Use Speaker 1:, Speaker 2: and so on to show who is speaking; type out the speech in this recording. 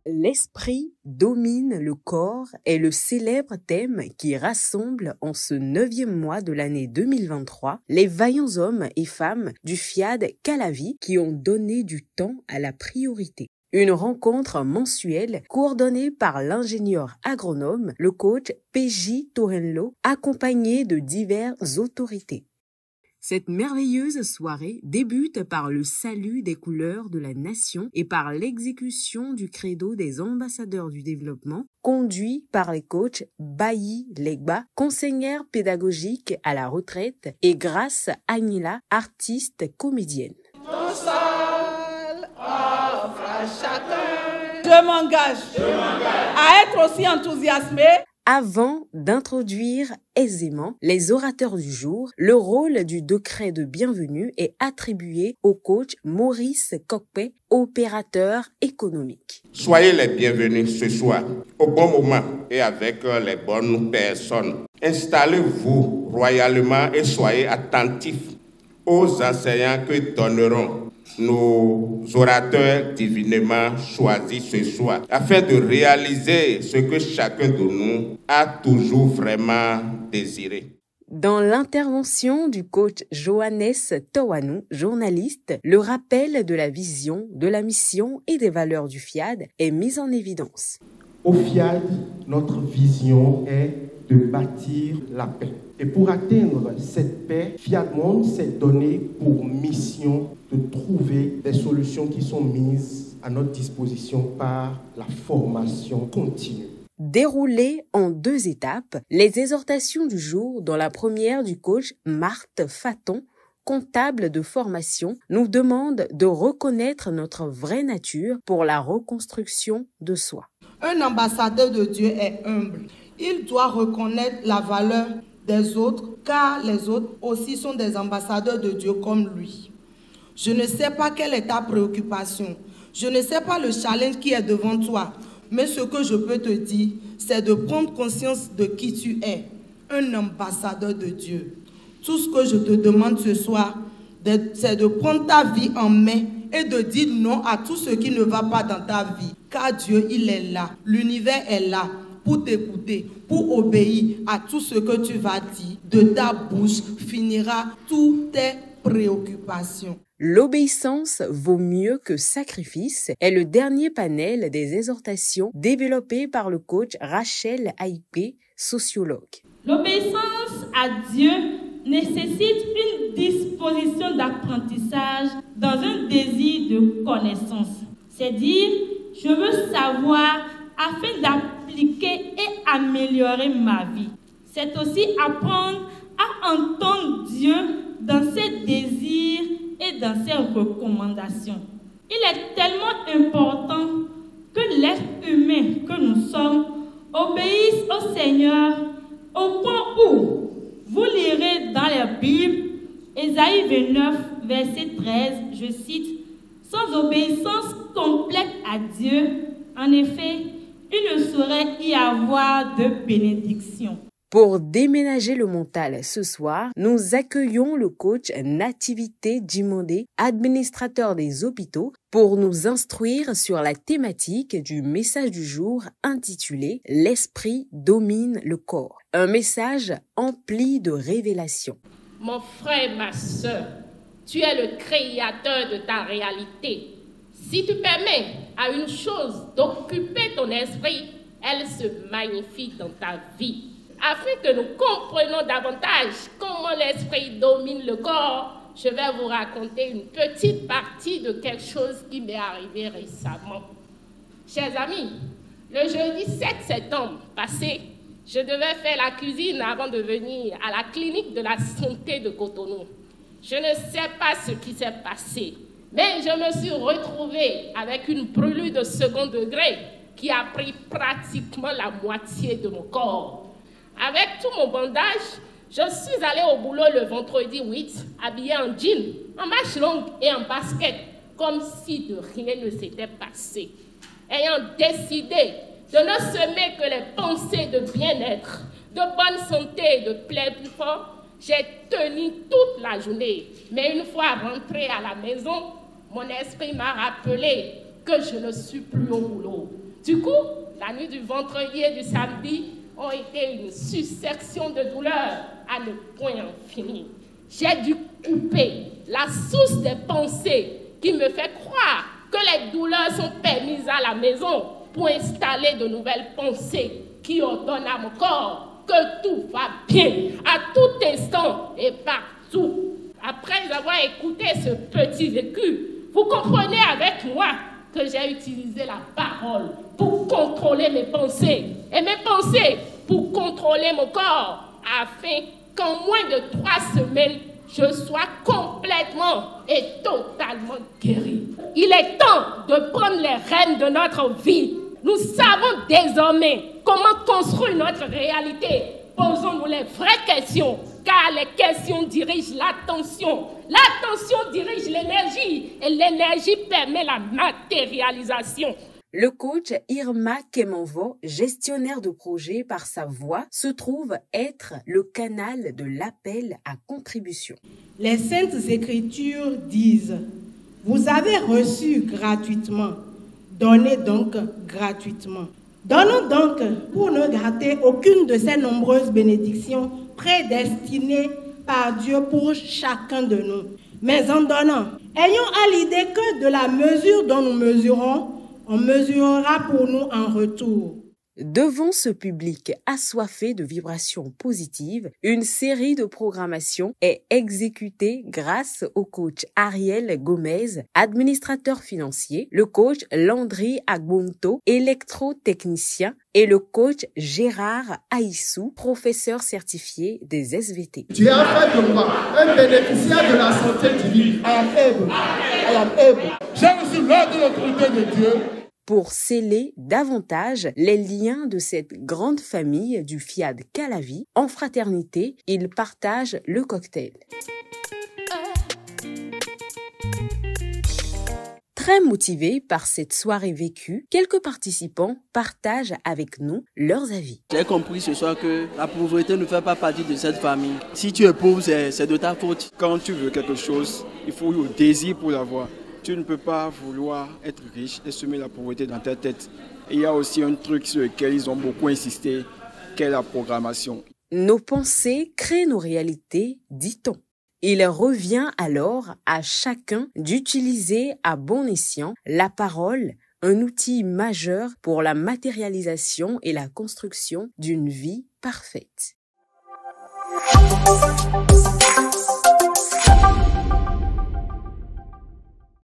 Speaker 1: L'esprit domine le corps est le célèbre thème qui rassemble en ce 9e mois de l'année 2023 les vaillants hommes et femmes du FIAD Calavi qui ont donné du temps à la priorité. Une rencontre mensuelle coordonnée par l'ingénieur agronome, le coach PJ Torrenlo, accompagné de diverses autorités. Cette merveilleuse soirée débute par le salut des couleurs de la nation et par l'exécution du credo des ambassadeurs du développement, conduit par les coachs Bayi Legba, conseillère pédagogique à la retraite, et Grace Agnila, artiste comédienne.
Speaker 2: Ton sol offre à chacun. Je m'engage à être aussi enthousiasmé.
Speaker 1: Avant d'introduire aisément les orateurs du jour, le rôle du décret de bienvenue est attribué au coach Maurice Kokpe, opérateur économique.
Speaker 3: Soyez les bienvenus ce soir, au bon moment et avec les bonnes personnes. Installez-vous royalement et soyez attentifs aux enseignants que donneront nos orateurs divinement choisis ce soir, afin de réaliser ce que chacun de nous a toujours vraiment désiré.
Speaker 1: Dans l'intervention du coach Johannes Towanou, journaliste, le rappel de la vision, de la mission et des valeurs du FIAD est mis en évidence.
Speaker 4: Au FIAD, notre vision est de bâtir la paix. Et pour atteindre cette paix, Fiat Monde s'est donné pour mission de trouver des solutions qui sont mises à notre disposition par la formation continue.
Speaker 1: Déroulées en 2 étapes, les exhortations du jour, dans la première du coach Marthe Faton, comptable de formation, nous demande de reconnaître notre vraie nature pour la reconstruction de soi.
Speaker 2: Un ambassadeur de Dieu est humble. Il doit reconnaître la valeur des autres, car les autres aussi sont des ambassadeurs de Dieu comme lui. Je ne sais pas quelle est ta préoccupation. Je ne sais pas le challenge qui est devant toi. Mais ce que je peux te dire, c'est de prendre conscience de qui tu es, un ambassadeur de Dieu. Tout ce que je te demande ce soir, c'est de prendre ta vie en main et de dire non à tout ce qui ne va pas dans ta vie. Car Dieu, il est là. L'univers est là pour t'écouter, pour obéir à tout ce que tu vas dire. De ta bouche finira toutes tes préoccupations.
Speaker 1: L'obéissance vaut mieux que sacrifice est le dernier panel des exhortations développé par le coach Rachel Aipé, sociologue.
Speaker 5: L'obéissance à Dieu nécessite une disposition d'apprentissage dans un désir de connaissance. C'est dire, je veux savoir afin d'appliquer et améliorer ma vie. C'est aussi apprendre à entendre Dieu dans ses désirs et dans ses recommandations. Il est tellement important que l'être humain que nous sommes obéisse au Seigneur au point où vous lirez dans la Bible, Ésaïe 29, verset 13, je cite, « Sans obéissance complète à Dieu, en effet, il ne saurait y avoir de bénédiction. »
Speaker 1: Pour déménager le mental ce soir, nous accueillons le coach Nativité Djimondé, administrateur des hôpitaux, pour nous instruire sur la thématique du message du jour intitulé « L'esprit domine le corps ». Un message empli de révélations.
Speaker 6: Mon frère, ma sœur, tu es le créateur de ta réalité. Si tu permets à une chose d'occuper ton esprit, elle se magnifie dans ta vie. Afin que nous comprenions davantage comment l'esprit domine le corps, je vais vous raconter une petite partie de quelque chose qui m'est arrivé récemment. Chers amis, le jeudi 7 septembre passé, je devais faire la cuisine avant de venir à la clinique de la santé de Cotonou. Je ne sais pas ce qui s'est passé, mais je me suis retrouvée avec une brûlure de second degré qui a pris pratiquement la moitié de mon corps. Avec tout mon bandage, je suis allée au boulot le vendredi 8, habillée en jean, en manches longues et en basket, comme si de rien ne s'était passé. Ayant décidé de ne semer que les pensées de bien-être, de bonne santé et de plein fort, J'ai tenu toute la journée. Mais une fois rentré à la maison, mon esprit m'a rappelé que je ne suis plus au boulot. Du coup, la nuit du vendredi et du samedi ont été une succession de douleurs à ne point en finir. J'ai dû couper la source des pensées qui me fait croire que les douleurs sont permises à la maison pour installer de nouvelles pensées qui ordonnent à mon corps que tout va bien à tout instant et partout. Après avoir écouté ce petit vécu, vous comprenez avec moi que j'ai utilisé la parole pour contrôler mes pensées et mes pensées pour contrôler mon corps afin qu'en moins de 3 semaines, je sois complètement et totalement guéri. Il est temps de prendre les rênes de notre vie. Nous savons désormais comment construire notre réalité. Posons-nous les vraies questions, car les questions dirigent l'attention. L'attention dirige l'énergie et l'énergie permet la matérialisation.
Speaker 1: Le coach Irma Kemanvo, gestionnaire de projet par sa voix, se trouve être le canal de l'appel à contribution.
Speaker 2: Les Saintes Écritures disent « Vous avez reçu gratuitement, donnez donc gratuitement. » Donnons donc pour ne gratter aucune de ces nombreuses bénédictions prédestinées par Dieu pour chacun de nous. Mais en donnant, ayons à l'idée que de la mesure dont nous mesurons, on mesurera pour nous en retour.
Speaker 1: Devant ce public assoiffé de vibrations positives, une série de programmations est exécutée grâce au coach Ariel Gomez, administrateur financier, le coach Landry Agbonto, électrotechnicien, et le coach Gérard Aïssou, professeur certifié des SVT.
Speaker 4: Tu as fait de moi un bénéficiaire de la santé divine. I am able.
Speaker 7: J'ai reçu l'ordre de l'autorité de Dieu.
Speaker 1: Pour sceller davantage les liens de cette grande famille du Fiad Calavi, en fraternité, ils partagent le cocktail. Très motivés par cette soirée vécue, quelques participants partagent avec nous leurs avis.
Speaker 8: J'ai compris ce soir que la pauvreté ne fait pas partie de cette famille. Si tu es pauvre, c'est de ta faute.
Speaker 9: Quand tu veux quelque chose, il faut le désir pour l'avoir. Tu ne peux pas vouloir être riche et semer la pauvreté dans ta tête. Et il y a aussi un truc sur lequel ils ont beaucoup insisté, qu'est la programmation.
Speaker 1: Nos pensées créent nos réalités, dit-on. Il revient alors à chacun d'utiliser à bon escient la parole, un outil majeur pour la matérialisation et la construction d'une vie parfaite.